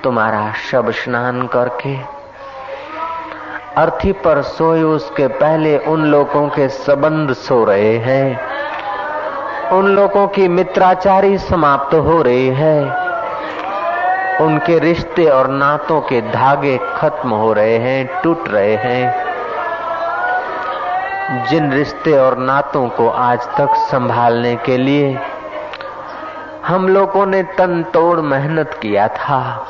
तुम्हारा शब स्नान करके अर्थी पर सोए उसके पहले उन लोगों के संबंध सो रहे हैं, उन लोगों की मित्राचारी समाप्त हो रही है, उनके रिश्ते और नातों के धागे खत्म हो रहे हैं, टूट रहे हैं। जिन रिश्ते और नातों को आज तक संभालने के लिए हम लोगों ने तन तोड़ मेहनत किया था,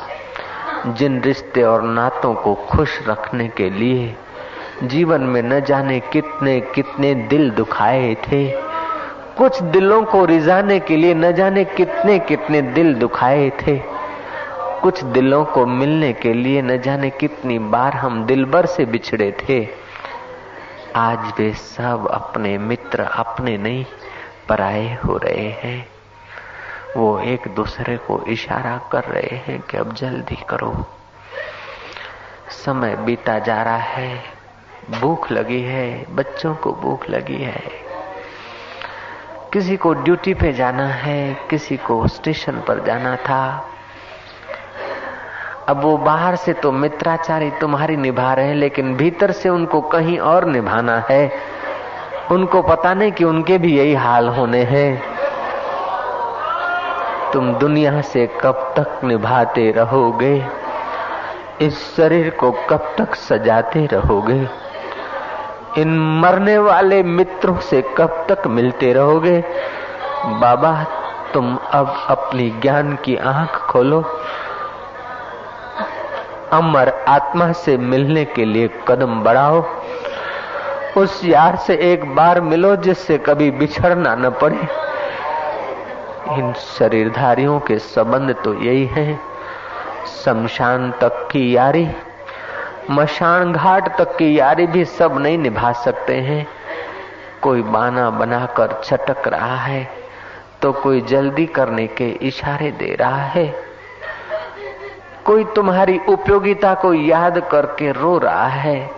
जिन रिश्ते और नातों को खुश रखने के लिए जीवन में न जाने कितने कितने दिल दुखाए थे, कुछ दिलों को रिझाने के लिए न जाने कितने कितने दिल दुखाए थे, कुछ दिलों को मिलने के लिए न जाने कितनी बार हम दिलबर से बिछड़े थे। आज वे सब अपने मित्र अपने नहीं पराए हो रहे हैं। वो एक दूसरे को इशारा कर रहे हैं कि अब जल्दी करो, समय बीता जा रहा है, भूख लगी है, बच्चों को भूख लगी है, किसी को ड्यूटी पे जाना है, किसी को स्टेशन पर जाना था। अब वो बाहर से तो मित्राचारी तुम्हारी निभा रहे हैं, लेकिन भीतर से उनको कहीं और निभाना है। उनको पता नहीं कि उनके भी यही हाल होने हैं। तुम दुनिया से कब तक निभाते रहोगे? इस शरीर को कब तक सजाते रहोगे? इन मरने वाले मित्रों से कब तक मिलते रहोगे? बाबा, तुम अब अपनी ज्ञान की आंख खोलो, अमर आत्मा से मिलने के लिए कदम बढ़ाओ। उस यार से एक बार मिलो जिससे कभी बिछड़ना न पड़े। इन शरीरधारियों के संबंध तो यही हैं, शमशान तक की यारी, मशान घाट तक की यारी भी सब नहीं निभा सकते हैं। कोई बहाना बनाकर छटक रहा है तो कोई जल्दी करने के इशारे दे रहा है, कोई तुम्हारी उपयोगिता को याद करके रो रहा है।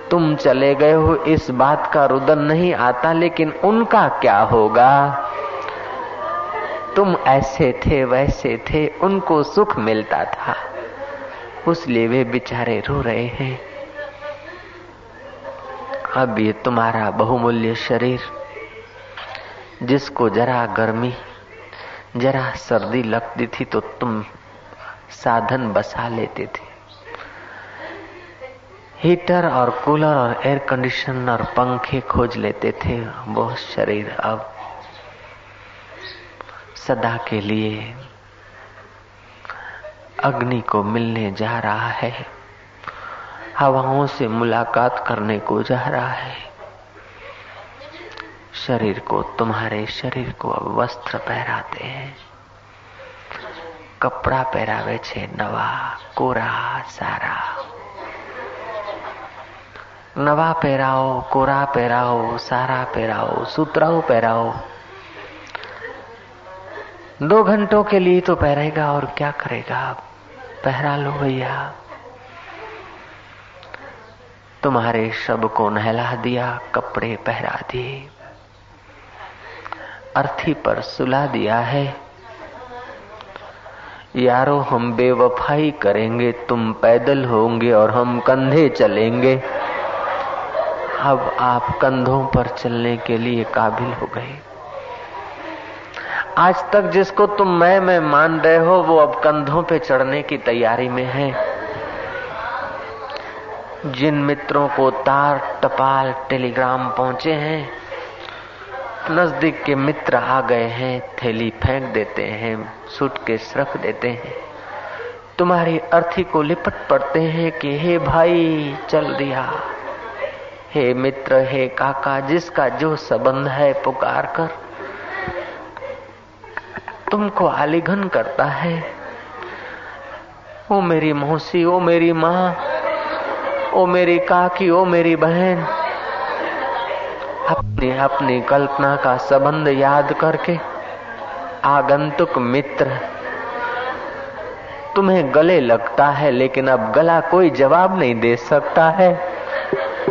तुम चले गए हो इस बात का रुदन नहीं आता, लेकिन उनका क्या होगा? तुम ऐसे थे वैसे थे, उनको सुख मिलता था, उसलिए वे बेचारे रो रहे हैं। अब ये तुम्हारा बहुमूल्य शरीर, जिसको जरा गर्मी जरा सर्दी लगती थी तो तुम साधन बसा लेते थे, हीटर और कूलर और एयर कंडीशनर और पंखे खोज लेते थे। वो शरीर अब सदा के लिए अग्नि को मिलने जा रहा है, हवाओं से मुलाकात करने को जा रहा है। शरीर को, तुम्हारे शरीर को अब वस्त्र पहराते हैं, कपड़ा पहरावे छे नवा कोरा सारा। नवा पहराओ, कोरा पहराओ, सारा पहराओ, सुतराओ पहराओ। 2 घंटों के लिए तो पहरेगा और क्या करेगा? पहरा लो भैया। तुम्हारे शब को नहला दिया, कपड़े पहरा दिए, अर्थी पर सुला दिया है। यारो, हम बेवफाई करेंगे, तुम पैदल होंगे और हम कंधे चलेंगे। अब आप कंधों पर चलने के लिए काबिल हो गए। आज तक जिसको तुम मैं मान रहे हो, वो अब कंधों पे चढ़ने की तैयारी में है। जिन मित्रों को तार टपाल टेलीग्राम पहुंचे हैं, नजदीक के मित्र आ गए हैं, थैली फेंक देते हैं, सूटकेस रख देते हैं, तुम्हारी अर्थी को लिपट पड़ते हैं कि हे भाई चल दिया, हे मित्र, हे काका, जिसका जो संबंध है पुकार कर तुमको आलिंगन करता है। ओ मेरी मौसी, ओ मेरी माँ, ओ मेरी काकी, ओ मेरी बहन, अपनी अपनी कल्पना का संबंध याद करके आगंतुक मित्र तुम्हें गले लगता है, लेकिन अब गला कोई जवाब नहीं दे सकता है।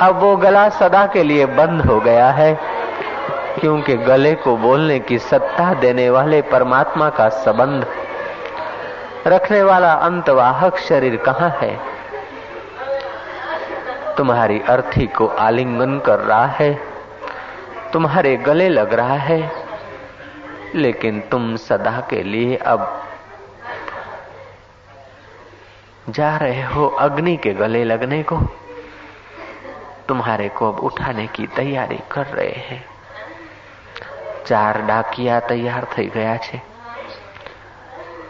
अब वो गला सदा के लिए बंद हो गया है, क्योंकि गले को बोलने की सत्ता देने वाले परमात्मा का संबंध रखने वाला अंतवाहक शरीर कहाँ है? तुम्हारी अर्थी को आलिंगन कर रहा है, तुम्हारे गले लग रहा है, लेकिन तुम सदा के लिए अब जा रहे हो अग्नि के गले लगने को। तुम्हारे को अब उठाने की तैयारी कर रहे हैं। 4 ડાકિયા તૈયાર થઈ ગયા છે,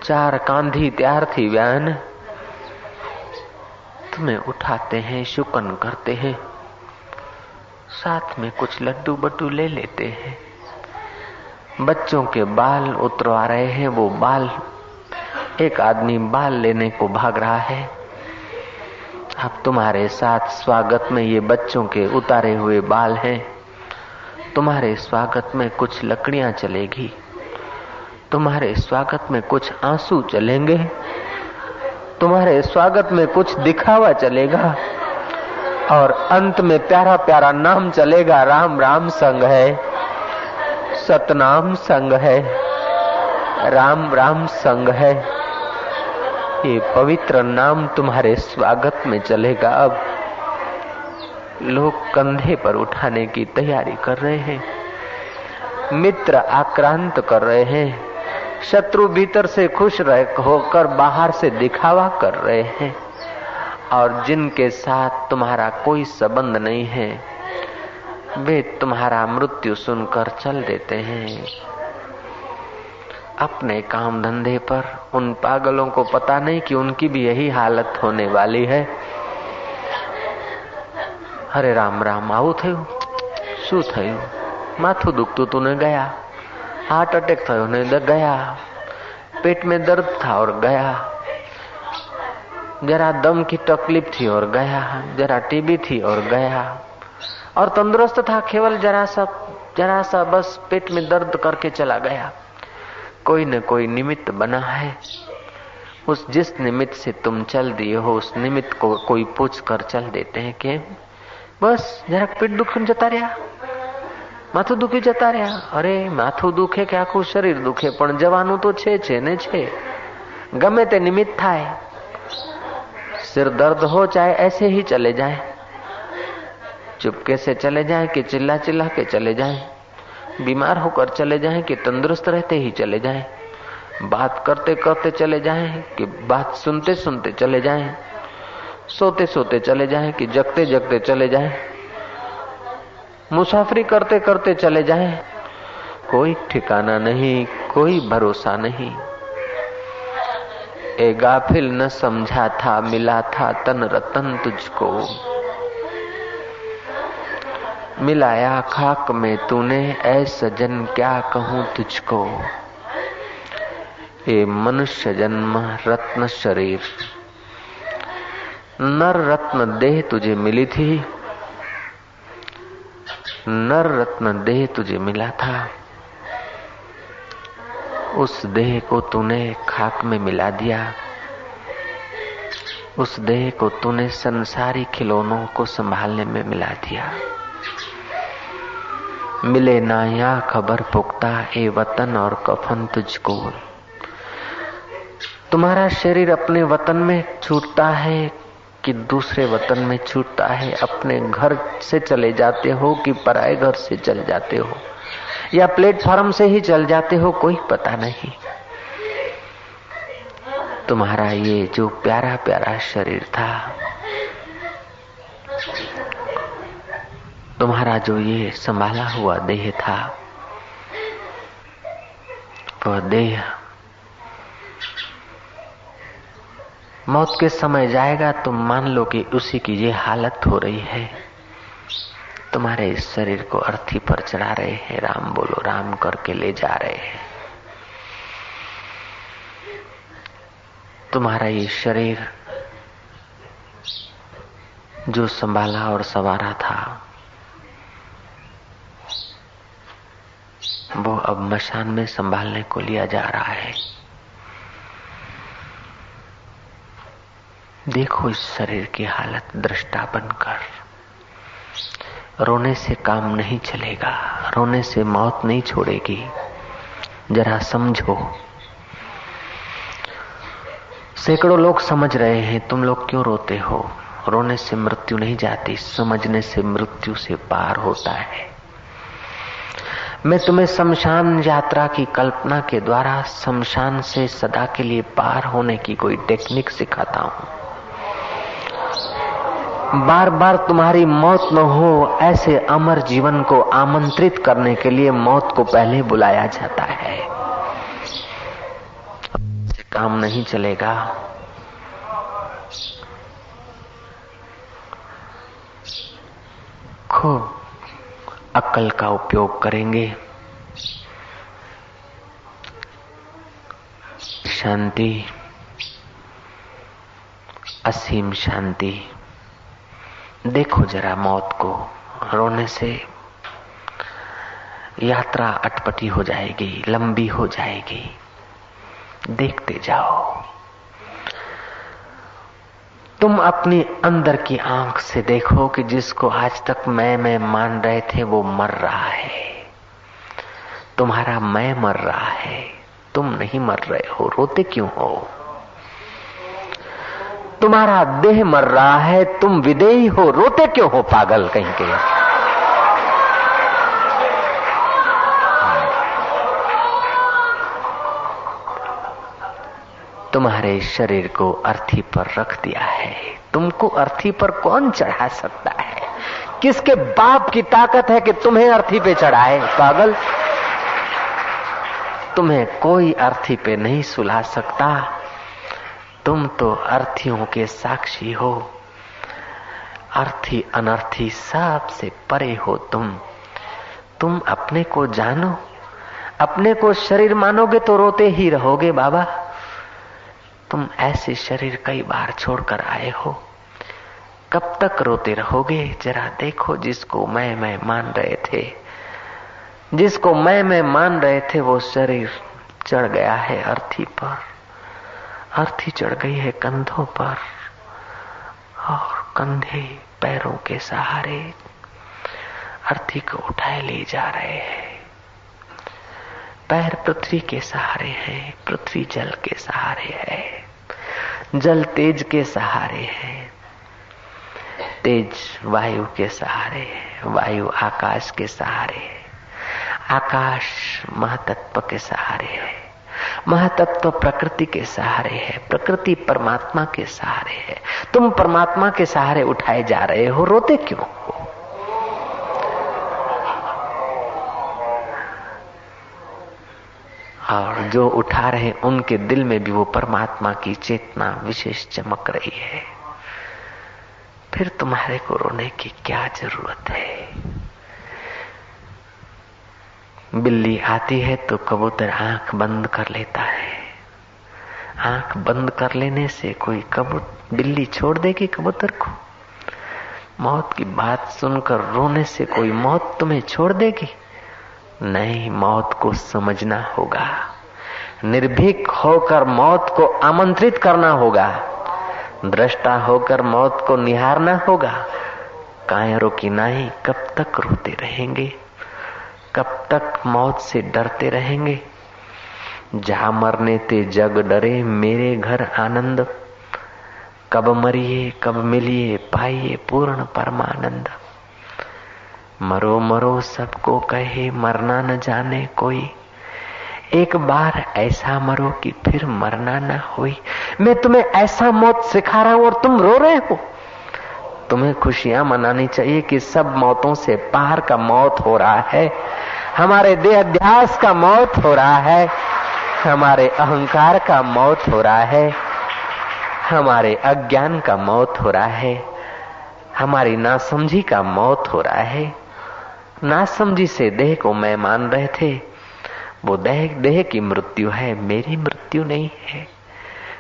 4 કાંધી તૈયાર થઈ ગયા ને। तुम्हें उठाते हैं, शुकन करते हैं, साथ में कुछ लड्डू बड्डू ले लेते हैं। बच्चों के बाल उतरवा रहे हैं। वो बाल, एक आदमी बाल लेने को भाग रहा है। अब तुम्हारे साथ स्वागत में ये बच्चों के उतारे हुए बाल हैं। तुम्हारे स्वागत में कुछ लकड़ियां चलेगी, तुम्हारे स्वागत में कुछ आंसू चलेंगे, तुम्हारे स्वागत में कुछ दिखावा चलेगा, और अंत में प्यारा प्यारा नाम चलेगा। राम राम संग है, सतनाम संग है, राम राम संग है। ये पवित्र नाम तुम्हारे स्वागत में चलेगा। अब लोग कंधे पर उठाने की तैयारी कर रहे हैं, मित्र आक्रांत कर रहे हैं, शत्रु भीतर से खुश होकर बाहर से दिखावा कर रहे हैं, और जिनके साथ तुम्हारा कोई संबंध नहीं है वे तुम्हारा मृत्यु सुनकर चल देते हैं अपने काम धंधे पर। उन पागलों को पता नहीं कि उनकी भी यही हालत होने वाली है। हरे राम राम, आવું થયું? શું થયું? માથું દુખતું તું ને ગયા, हार्ट अटैक થયો ને ગયા, पेट में दर्द था और गया, जरा दम की तकलीफ थी और गया, जरा टीबी थी और गया, और तंदुरुस्त था, केवल जरा सा बस पेट में दर्द करके चला गया। कोई न कोई निमित्त बना है। उस जिस निमित्त से तुम चल दिए हो उस निमित्त को कोई पूछ कर चल देते हैं कि बस जरा पेट दुख जता रहा, माथું દુખી જતા રહ્યા। અરે માથું દુખે કે આખું શરીર દુખે, પણ જવાનું તો છે ને છે। ગમે તે નિમિત્ત થાય, सिर दर्द हो चाहे ऐसे ही चले जाए, चुपके से चले जाए कि चिल्ला चिल्ला के चले जाए, बीमार होकर चले जाएं कि तंदुरुस्त रहते ही चले जाएं, बात करते करते चले जाएं कि बात सुनते सुनते चले जाएं, सोते सोते चले जाएं कि जगते जगते चले जाएं, मुसाफरी करते करते चले जाएं। कोई ठिकाना नहीं, कोई भरोसा नहीं। ए गाफिल न समझा था, मिला था तन रतन तुझको, मिलाया खाक में तूने, ऐ सजन क्या कहूँ तुझको। ये मनुष्य जन्म रत्न शरीर, नर रत्न देह तुझे मिली थी, नर रत्न देह तुझे मिला था। उस देह को तूने खाक में मिला दिया, उस देह को तूने संसारी खिलौनों को संभालने में मिला दिया। मिले ना या खबर पुख्ता, ए वतन और कफन तुझको। तुम्हारा शरीर अपने वतन में छूटता है कि दूसरे वतन में छूटता है, अपने घर से चले जाते हो कि पराए घर से चल जाते हो, या प्लेटफॉर्म से ही चल जाते हो, कोई पता नहीं। तुम्हारा ये जो प्यारा प्यारा शरीर था, तुम्हारा जो ये संभाला हुआ देह था, वह देह मौत के समय जाएगा। तुम मान लो कि उसी की ये हालत हो रही है। तुम्हारे इस शरीर को अर्थी पर चढ़ा रहे हैं, राम बोलो राम करके ले जा रहे हैं। तुम्हारा ये शरीर जो संभाला और संवारा था, वो अब मशान में संभालने को लिया जा रहा है। देखो इस शरीर की हालत दृष्टा बनकर। रोने से काम नहीं चलेगा, रोने से मौत नहीं छोड़ेगी। जरा समझो, सैकड़ों लोग समझ रहे हैं तुम लोग क्यों रोते हो। रोने से मृत्यु नहीं जाती, समझने से मृत्यु से पार होता है। मैं तुम्हें शमशान यात्रा की कल्पना के द्वारा शमशान से सदा के लिए पार होने की कोई टेक्निक सिखाता हूं। बार बार तुम्हारी मौत न हो ऐसे अमर जीवन को आमंत्रित करने के लिए मौत को पहले बुलाया जाता है। काम नहीं चलेगा। खूब अक्ल का उपयोग करेंगे। शांति, असीम शांति। देखो जरा मौत को, रोने से यात्रा अटपटी हो जाएगी, लंबी हो जाएगी। देखते जाओ। तुम अपनी अंदर की आंख से देखो कि जिसको आज तक मैं मान रहे थे वो मर रहा है। तुम्हारा मैं मर रहा है, तुम नहीं मर रहे हो। रोते क्यों हो? तुम्हारा देह मर रहा है, तुम विदेही हो। रोते क्यों हो पागल कहीं के? तुम्हारे शरीर को अर्थी पर रख दिया है। तुमको अर्थी पर कौन चढ़ा सकता है? किसके बाप की ताकत है कि तुम्हें अर्थी पे चढ़ाए? पागल, तुम्हें कोई अर्थी पे नहीं सुला सकता। तुम तो अर्थियों के साक्षी हो। अर्थी अनर्थी सबसे परे हो तुम अपने को जानो। अपने को शरीर मानोगे तो रोते ही रहोगे बाबा। तुम ऐसे शरीर कई बार छोड़कर आए हो, कब तक रोते रहोगे? जरा देखो, जिसको मैं मान रहे थे, जिसको मैं मान रहे थे वो शरीर चढ़ गया है अर्थी पर। अर्थी चढ़ गई है कंधों पर और कंधे पैरों के सहारे अर्थी को उठाए ले जा रहे हैं। पैर पृथ्वी के सहारे हैं, पृथ्वी जल के सहारे है, जल तेज के सहारे है, तेज वायु के सहारे है, वायु आकाश के सहारे है, आकाश महातत्व के सहारे है, महातत्व प्रकृति के सहारे है, प्रकृति परमात्मा के सहारे है। तुम परमात्मा के सहारे उठाए जा रहे हो, रोते क्यों हो? और जो उठा रहे उनके दिल में भी वो परमात्मा की चेतना विशेष चमक रही है। फिर तुम्हारे को रोने की क्या जरूरत है? बिल्ली आती है तो कबूतर आंख बंद कर लेता है। आंख बंद कर लेने से कोई बिल्ली छोड़ देगी कबूतर को? मौत की बात सुनकर रोने से कोई मौत तुम्हें छोड़ देगी? नहीं, मौत को समझना होगा। निर्भीक होकर मौत को आमंत्रित करना होगा। दृष्टा होकर मौत को निहारना होगा। कायरों की नाई कब तक रोते रहेंगे? कब तक मौत से डरते रहेंगे? जा मरने ते जग डरे, मेरे घर आनंद। कब मरिए कब मिलिए, पाइए पूर्ण परमानंद। मरो मरो सबको कहे, मरना न जाने कोई। एक बार ऐसा मरो कि फिर मरना न होई। मैं तुम्हें ऐसा मौत सिखा रहा हूं और तुम रो रहे हो। तुम्हें खुशियां मनानी चाहिए कि सब मौतों से पार का मौत हो रहा है। हमारे देहाध्यास का मौत हो रहा है, हमारे अहंकार का मौत हो रहा है, हमारे अज्ञान का मौत हो रहा है, हमारी नासमझी का मौत हो रहा है। नासमझी से देह को मैं मान रहे थे, वो देह की मृत्यु है, मेरी मृत्यु नहीं है।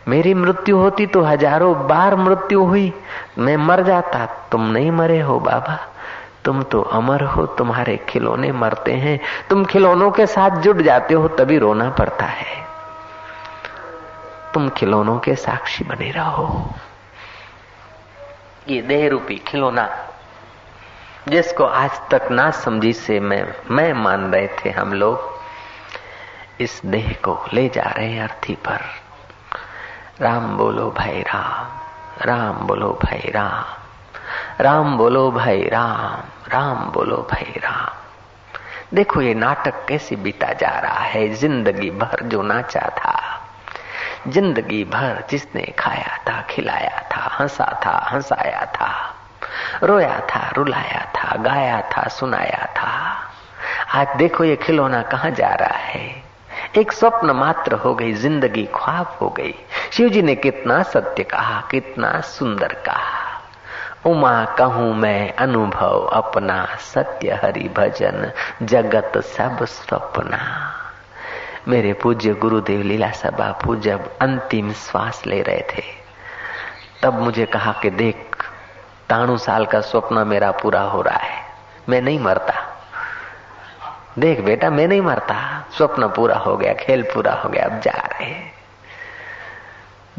मेरी मृत्यु होती तो हजारों बार मृत्यु हुई, मैं मर जाता। तुम नहीं मरे हो बाबा, तुम तो अमर हो। तुम्हारे खिलौने मरते हैं, तुम खिलौनों के साथ जुट जाते हो, तभी रोना पड़ता है। तुम खिलौनों के साक्षी बने रहो। ये देह रूपी खिलौना जिसको आज तक ना समझी से मैं मान रहे थे हम लोग, इस देह को ले जा रहे हैं अर्थी पर। राम बोलो भाई राम, राम बोलो भाई राम, राम बोलो भाई राम, राम बोलो भाई राम। देखो ये नाटक कैसे बीता जा रहा है। जिंदगी भर जो नाचा था, जिंदगी भर जिसने खाया था, खिलाया था, हंसा था, हंसाया था, रोया था, रुलाया था, गाया था, सुनाया था, आज देखो ये खिलौना कहाँ जा रहा है। एक स्वप्न मात्र हो गई, जिंदगी ख्वाब हो गई। शिव जी ने कितना सत्य कहा, कितना सुंदर कहा। उमा कहूं मैं अनुभव अपना, सत्य हरि भजन जगत सब स्वप्ना। मेरे पूज्य गुरुदेव लीलाशाह बापू जब अंतिम श्वास ले रहे थे, तब मुझे कहा कि देख 93 साल का स्वप्न मेरा पूरा हो रहा है, मैं नहीं मरता। देख बेटा मैं नहीं मरता, स्वप्न पूरा हो गया, खेल पूरा हो गया, अब जा रहे हैं।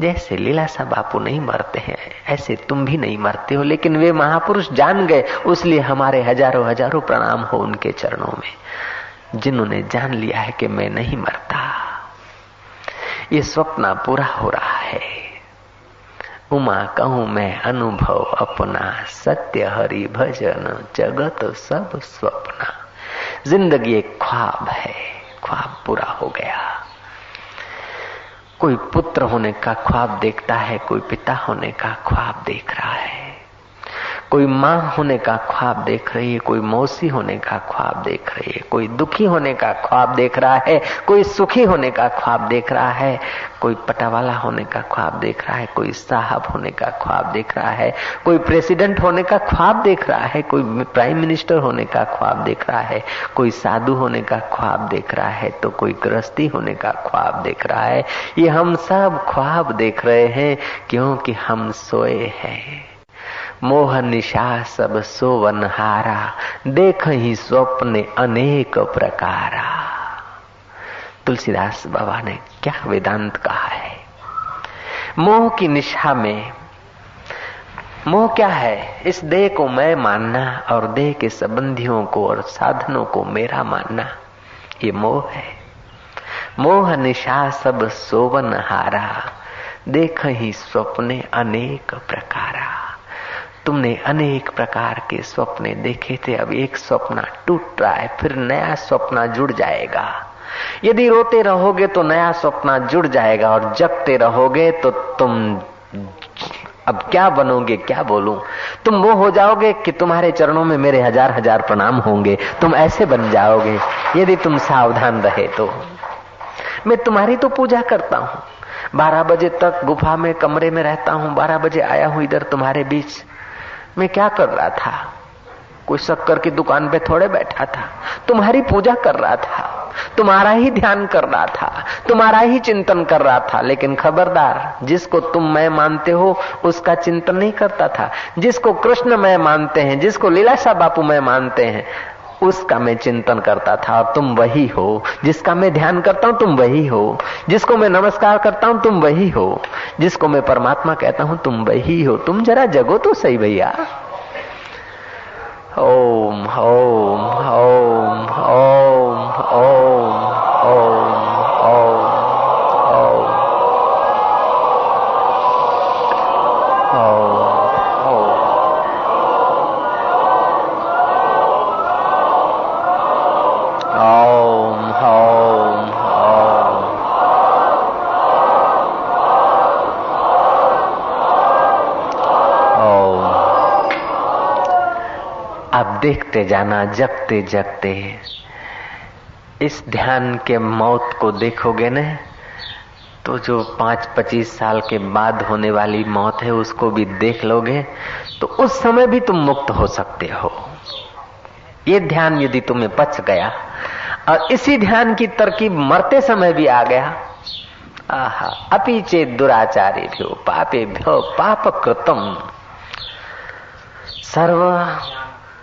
जैसे लीलाशाह बापू नहीं मरते हैं, ऐसे तुम भी नहीं मरते हो। लेकिन वे महापुरुष जान गए, उसलिए हमारे हजारों हजारों प्रणाम हो उनके चरणों में, जिन्होंने जान लिया है कि मैं नहीं मरता, ये स्वप्न पूरा हो रहा है। उमा कहूं मैं अनुभव अपना, सत्य हरि भजन जगत सब स्वप्ना। जिंदगी एक ख्वाब है, ख्वाब पूरा हो गया। कोई पुत्र होने का ख्वाब देखता है, कोई पिता होने का ख्वाब देख रहा है, कोई माँ होने का ख्वाब देख रही है, कोई मौसी होने का ख्वाब देख रही है, कोई दुखी होने का ख्वाब देख रहा है, कोई सुखी होने का ख्वाब देख रहा है, कोई पटावाला होने का ख्वाब देख रहा है, कोई साहब होने का ख्वाब देख रहा है, कोई प्रेसिडेंट होने का ख्वाब देख रहा है, कोई प्राइम मिनिस्टर होने का ख्वाब देख रहा है, कोई साधु होने का ख्वाब देख रहा है, तो कोई गृहस्थी होने का ख्वाब देख रहा है। ये हम सब ख्वाब देख रहे हैं क्योंकि हम सोए हैं। मोह निशा सब सोवन हारा, देख ही स्वप्ने अनेक प्रकारा। तुलसीदास बाबा ने क्या वेदांत कहा है। मोह की निशा में, मोह क्या है? इस देह को मैं मानना और देह के संबंधियों को और साधनों को मेरा मानना, ये मोह है। मोह निशा सब सोवन हारा, देख ही स्वप्ने अनेक प्रकारा। तुमने अनेक प्रकार के स्वप्ने देखे थे, अब एक स्वप्न टूट रहा है, फिर नया स्वप्न जुड़ जाएगा। यदि रोते रहोगे तो नया स्वप्न जुड़ जाएगा, और जगते रहोगे तो तुम अब क्या बनोगे, क्या बोलूं। तुम वो हो जाओगे कि तुम्हारे चरणों में मेरे हजार हजार प्रणाम होंगे, तुम ऐसे बन जाओगे यदि तुम सावधान रहे तो। मैं तुम्हारी तो पूजा करता हूँ, 12 बजे तक गुफा में कमरे में रहता हूँ, 12 बजे आया हूँ इधर तुम्हारे बीच। मैं क्या कर रहा था? कोई शक्कर की दुकान पे थोड़े बैठा था, तुम्हारी पूजा कर रहा था, तुम्हारा ही ध्यान कर रहा था, तुम्हारा ही चिंतन कर रहा था। लेकिन खबरदार, जिसको तुम मैं मानते हो उसका चिंतन नहीं करता था। जिसको कृष्ण मैं मानते हैं, जिसको लीलाशाह बापू मैं मानते हैं, उसका मैं चिंतन करता था। और तुम वही हो। जिसका मैं ध्यान करता हूं तुम वही हो। जिसको मैं नमस्कार करता हूं तुम वही हो। जिसको मैं परमात्मा कहता हूं तुम वही हो। तुम जरा जगो तो सही भैया। ओम ओम ओम ओम ओम ओम ओम ओम अब देखते जाना, जगते जगते इस ध्यान के मौत को देखोगे न, तो जो 5-25 साल के बाद होने वाली मौत है उसको भी देख लोगे, तो उस समय भी तुम मुक्त हो सकते हो। ये ध्यान यदि तुम्हें पच गया और इसी ध्यान की तरकीब मरते समय भी आ गया, आहा, अपि चेत् दुराचारेभ्यो पापेभ्यो पाप कृतम सर्व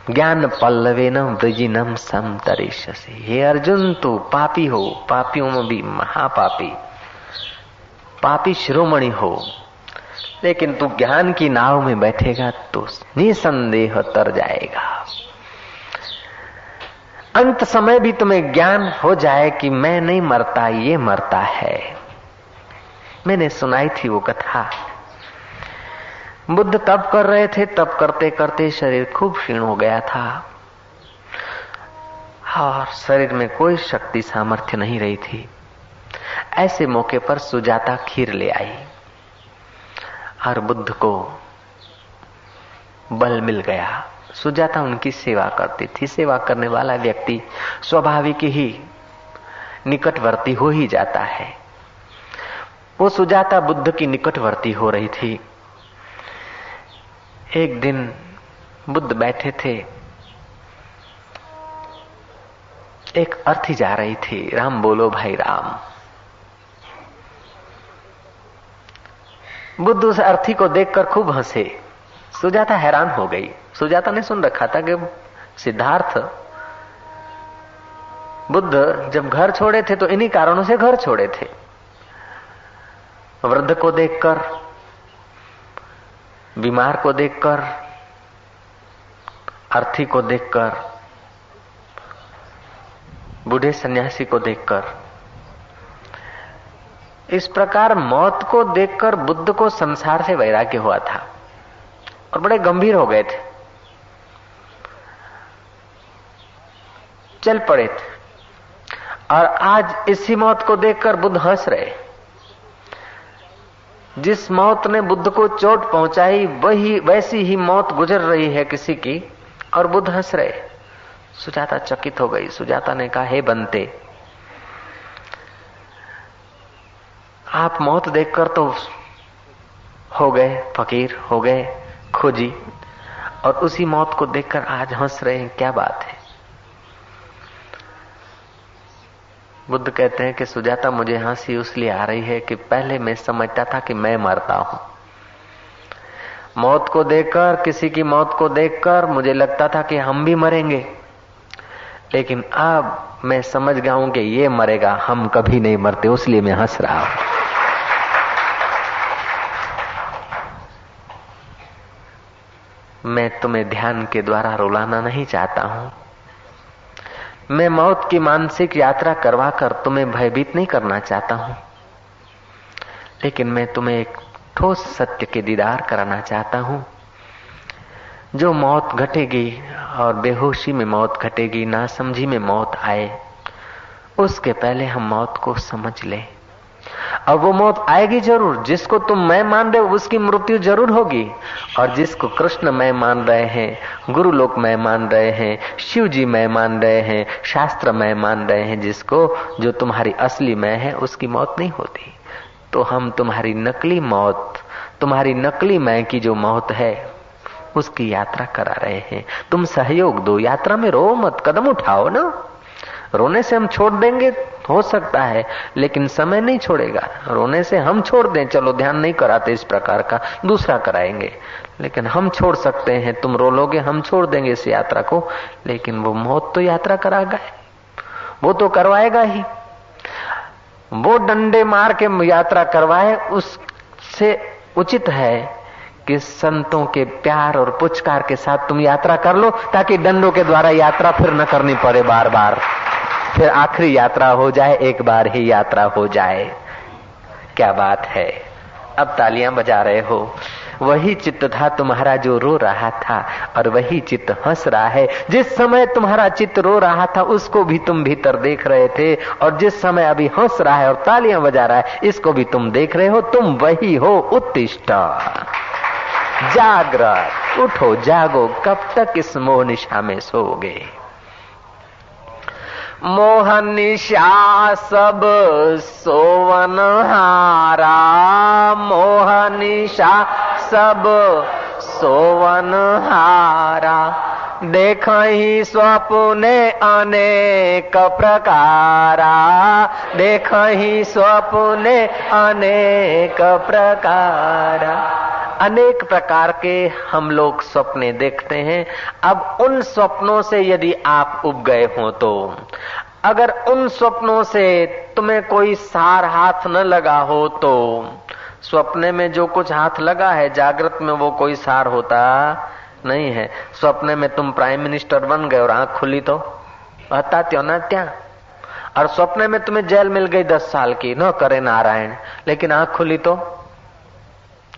ज्ञान पल्लवेन वृजिनम समतरिष्यसि। हे अर्जुन, तू पापी हो, पापियों में भी महापापी, पापी शिरोमणि हो, लेकिन तू ज्ञान की नाव में बैठेगा तो निसंदेह तर जाएगा। अंत समय भी तुम्हें ज्ञान हो जाए कि मैं नहीं मरता, ये मरता है, मैंने सुनाई थी वो कथा। बुद्ध तप कर रहे थे, तप करते करते शरीर खूब क्षीण हो गया था और शरीर में कोई शक्ति सामर्थ्य नहीं रही थी। ऐसे मौके पर सुजाता खीर ले आई और बुद्ध को बल मिल गया। सुजाता उनकी सेवा करती थी। सेवा करने वाला व्यक्ति स्वाभाविक ही निकटवर्ती हो ही जाता है। वो सुजाता बुद्ध की निकटवर्ती हो रही थी। एक दिन बुद्ध बैठे थे, एक अर्थी जा रही थी, राम बोलो भाई राम। बुद्ध उस अर्थी को देखकर खूब हंसे। सुजाता हैरान हो गई। सुजाता ने सुन रखा था कि सिद्धार्थ बुद्ध जब घर छोड़े थे तो इन्हीं कारणों से घर छोड़े थे। वृद्ध को देखकर, बीमार को देखकर, अर्थी को देखकर, बूढ़े सन्यासी को देखकर, इस प्रकार मौत को देखकर बुद्ध को संसार से वैराग्य हुआ था और बड़े गंभीर हो गए थे, चल पड़े थे। और आज इसी मौत को देखकर बुद्ध हंस रहे। जिस मौत ने बुद्ध को चोट पहुंचाई वही वैसी ही मौत गुजर रही है किसी की और बुद्ध हंस रहे। सुजाता चकित हो गई। सुजाता ने कहा, हे बंते, आप मौत देखकर तो हो गए फकीर, हो गए खोजी, और उसी मौत को देखकर आज हंस रहे हैं, क्या बात है? बुद्ध कहते हैं कि सुजाता, मुझे हंसी इसलिए आ रही है कि पहले मैं समझता था कि मैं मरता हूं। मौत को देखकर, किसी की मौत को देखकर मुझे लगता था कि हम भी मरेंगे, लेकिन अब मैं समझ गया हूं कि ये मरेगा, हम कभी नहीं मरते, इसलिए मैं हंस रहा हूं। मैं तुम्हें ध्यान के द्वारा रुलाना नहीं चाहता हूं। मैं मौत की मानसिक यात्रा करवाकर तुम्हें भयभीत नहीं करना चाहता हूं, लेकिन मैं तुम्हें एक ठोस सत्य के दीदार कराना चाहता हूं। जो मौत घटेगी और बेहोशी में मौत घटेगी, नासमझी में मौत आए, उसके पहले हम मौत को समझ लें। और वो मौत आएगी जरूर। जिसको तुम मैं मान रहे हो उसकी मृत्यु जरूर होगी, और जिसको कृष्ण मैं मान रहे हैं, गुरु लोक मैं मान रहे हैं, शिव जी मैं मान रहे हैं, शास्त्र मैं मान रहे हैं, जिसको जो तुम्हारी असली मैं है उसकी मौत नहीं होती। तो हम तुम्हारी नकली मौत, तुम्हारी नकली मैं की जो मौत है उसकी यात्रा करा रहे हैं। तुम सहयोग दो, यात्रा में रो मत, कदम उठाओ ना। रोने से हम छोड़ देंगे हो सकता है, लेकिन समय नहीं छोड़ेगा। रोने से हम छोड़ दें, चलो ध्यान नहीं कराते इस प्रकार का, दूसरा कराएंगे, लेकिन हम छोड़ सकते हैं। तुम रो लोगे, हम छोड़ देंगे इस यात्रा को, लेकिन वो मौत तो यात्रा कराएगा, वो तो करवाएगा ही। वो डंडे मार के यात्रा करवाए, उससे उचित है कि संतों के प्यार और पुचकार के साथ तुम यात्रा कर लो, ताकि डंडों के द्वारा यात्रा फिर न करनी पड़े बार बार। फिर आखिरी यात्रा हो जाए, एक बार ही यात्रा हो जाए। क्या बात है। अब तालियां बजा रहे हो। वही चित्त था तुम्हारा जो रो रहा था, और वही चित्त हंस रहा है। जिस समय तुम्हारा चित्त रो रहा था उसको भी तुम भीतर देख रहे थे, और जिस समय अभी हंस रहा है और तालियां बजा रहा है इसको भी तुम देख रहे हो। तुम वही हो। उत्तिष्ठ, जागृत, उठो, जागो। कब तक इस मोह निशा में सोओगे? मोह निशा सब सोवन हारा, मोह निशा सब सोवन हारा। देखहि स्वप्ने अनेक प्रकारा, देखहि स्वप्ने अनेक प्रकारा। अनेक प्रकार के हम लोग सपने देखते हैं। अब उन स्वप्नों से यदि आप उब गए हो तो, अगर उन स्वप्नों से तुम्हें कोई सार हाथ न लगा हो तो, स्वप्ने में जो कुछ हाथ लगा है जागृत में वो कोई सार होता नहीं है। स्वप्ने में तुम प्राइम मिनिस्टर बन गए और आंख खुली तो હતા ત્યો ના ત્યાં, और सपने में तुम्हें जेल मिल गई 10 साल की, न करे नारायण, लेकिन आंख खुली तो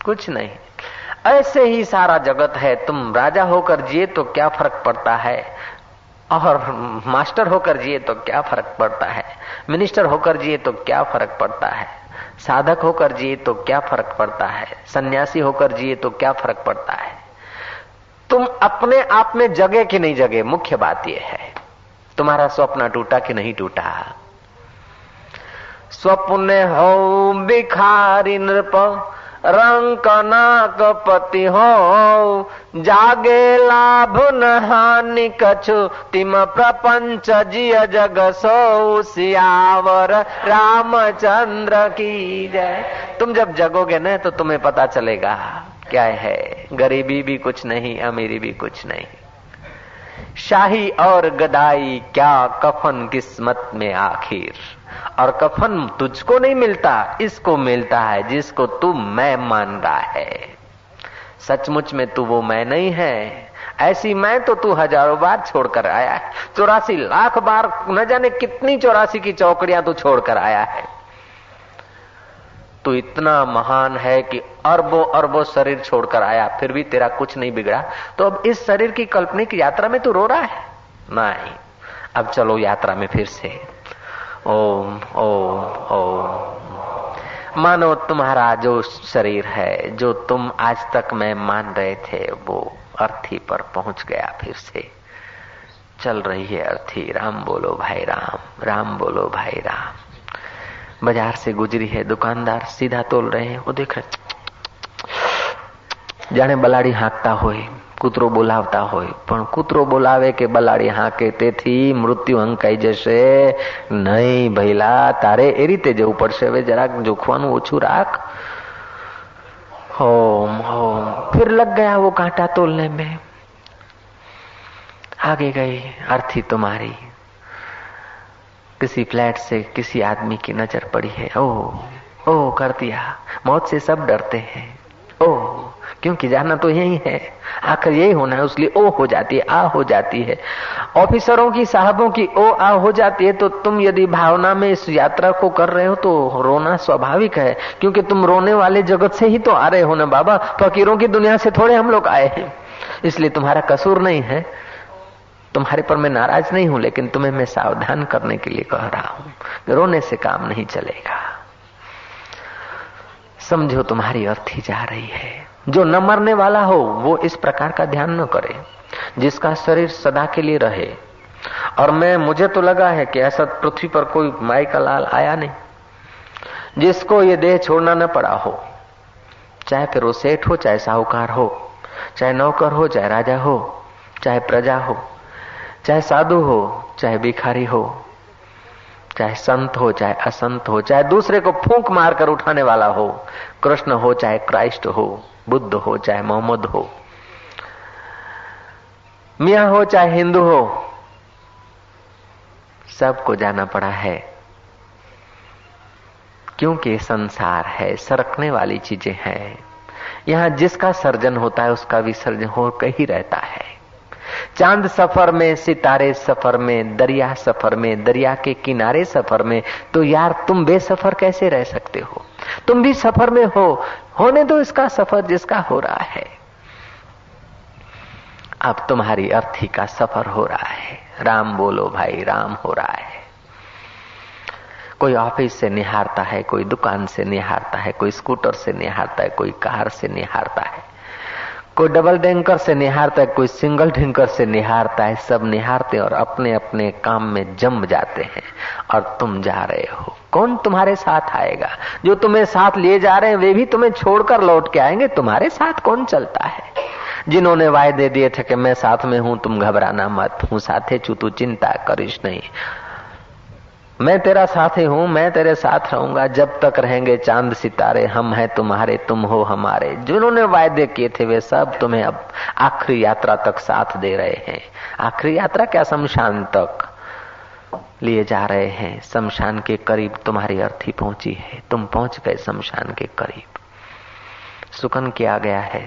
कुछ नहीं। ऐसे ही सारा जगत है। तुम राजा होकर जिए तो क्या फर्क पड़ता है, और मास्टर होकर जिए तो क्या फर्क पड़ता है, मिनिस्टर होकर जिए तो क्या फर्क पड़ता है, साधक होकर जिए तो क्या फर्क पड़ता है, सन्यासी होकर जिए तो क्या फर्क पड़ता है। तुम अपने आप में जगे कि नहीं जगे, मुख्य बात यह है। तुम्हारा स्वप्न टूटा कि नहीं टूटा। स्वप्ने हो भिखारी नृप, रंक नाक पति हो, जागे लाभ न हानि कछु, तिम प्रपंच जिय जग सो, सियावर रामचंद्र की जय। तुम जब जगोगे न तो तुम्हें पता चलेगा क्या है, गरीबी भी कुछ नहीं, अमीरी भी कुछ नहीं, शाही और गदाई क्या कफन किस्मत में आखिर। और कफन तुझको नहीं मिलता, इसको मिलता है जिसको तू मैं मान रहा है। सचमुच में तू वो मैं नहीं है। ऐसी मैं तो तू हजारों बार छोड़कर आया है, 84 लाख बार, न जाने कितनी 84 की चौकड़ियां तू छोड़कर आया है। तू इतना महान है कि अरबों अरबों शरीर छोड़कर आया, फिर भी तेरा कुछ नहीं बिगड़ा। तो अब इस शरीर की काल्पनिक यात्रा में तू रो रहा है? नहीं। अब चलो यात्रा में फिर से। ओम ओम ओम। मानो तुम्हारा जो शरीर है, जो तुम आज तक में मान रहे थे, वो अर्थी पर पहुंच गया। फिर से चल रही है अर्थी। राम बोलो भाई राम, राम बोलो भाई राम। बाजार से गुजरी है, दुकानदार सीधा तोल रहे हैं, वो देख रहे जाने बलाड़ी हांकता होय, કૂતરો બોલાવતા હોય, પણ કૂતરો બોલાવે કે બલાડી હાંકે તેથી મૃત્યુ હંકાઈ જશે નહીં ભઈલા, તારે એ રીતે જવું પડશે। હવે જરાક જોખવાનું ઓછું રાખ। Home home. फिर लग गया वो कांटा तोलने में। आगे गई अर्थी तुम्हारी। किसी फ्लैट से किसी आदमी की नजर पड़ी है, ओ कर दिया। मौत से सब डरते हैं, ओ क्योंकि जाना तो यही है, आखिर यही होना है, उसलिए ओ हो जाती है, आ हो जाती है। ऑफिसरों की, साहबों की ओ आ हो जाती है। तो तुम यदि भावना में इस यात्रा को कर रहे हो तो रोना स्वाभाविक है, क्योंकि तुम रोने वाले जगत से ही तो आ रहे हो ना बाबा। फकीरों की दुनिया से थोड़े हम लोग आए हैं, इसलिए तुम्हारा कसूर नहीं है। तुम्हारे पर मैं नाराज नहीं हूं, लेकिन तुम्हें मैं सावधान करने के लिए कह रहा हूं। रोने से काम नहीं चलेगा। समझो तुम्हारी अर्थी जा रही है। जो न मरने वाला हो वो इस प्रकार का ध्यान न करे, जिसका शरीर सदा के लिए रहे। और मुझे तो लगा है कि ऐसा पृथ्वी पर कोई माई का लाल आया नहीं जिसको ये देह छोड़ना न पड़ा हो। चाहे फिर वो सेठ हो, चाहे साहूकार हो, चाहे नौकर हो, चाहे राजा हो, चाहे प्रजा हो, चाहे साधु हो, चाहे भिखारी हो, चाहे संत हो, चाहे असंत हो, चाहे दूसरे को फूंक मारकर उठाने वाला हो, कृष्ण हो, चाहे क्राइस्ट हो, बुद्ध हो, चाहे मोहम्मद हो, मियां हो, चाहे हिंदू हो, सबको जाना पड़ा है। क्योंकि संसार है, सरकने वाली चीजें हैं। यहां जिसका सर्जन होता है उसका विसर्जन होकर ही रहता है। चांद सफर में, सितारे सफर में, दरिया सफर में, दरिया के किनारे सफर में, तो यार तुम बेसफर कैसे रह सकते हो? तुम भी सफर में हो, होने दो इसका सफर जिसका हो रहा है। अब तुम्हारी अर्थी का सफर हो रहा है। राम बोलो भाई, राम हो रहा है। कोई ऑफिस से निहारता है, कोई दुकान से निहारता है, कोई स्कूटर से निहारता है, कोई कार से निहारता है, कोई डबल डेंकर से निहारता है, कोई सिंगल डेंकर से निहारता है। सब निहारते और अपने अपने काम में जम जाते हैं। और तुम जा रहे हो, कौन तुम्हारे साथ आएगा? जो तुम्हें साथ लिए जा रहे हैं वे भी तुम्हें छोड़कर लौट के आएंगे। तुम्हारे साथ कौन चलता है? जिन्होंने वायदे दिए थे कि मैं साथ में हूं, तुम घबराना मत, हूं साथे चू, तू चिंता करिश नहीं, मैं तेरा साथी हूं, मैं तेरे साथ रहूंगा जब तक रहेंगे चांद सितारे, हम हैं तुम्हारे, तुम हो हमारे। जिन्होंने वायदे किए थे वे सब तुम्हें अब आखिरी यात्रा तक साथ दे रहे हैं। आखिरी यात्रा क्या, शमशान तक लिए जा रहे हैं। शमशान के करीब तुम्हारी अर्थी पहुंची है, तुम पहुंच गए शमशान के करीब। सुकन किया गया है।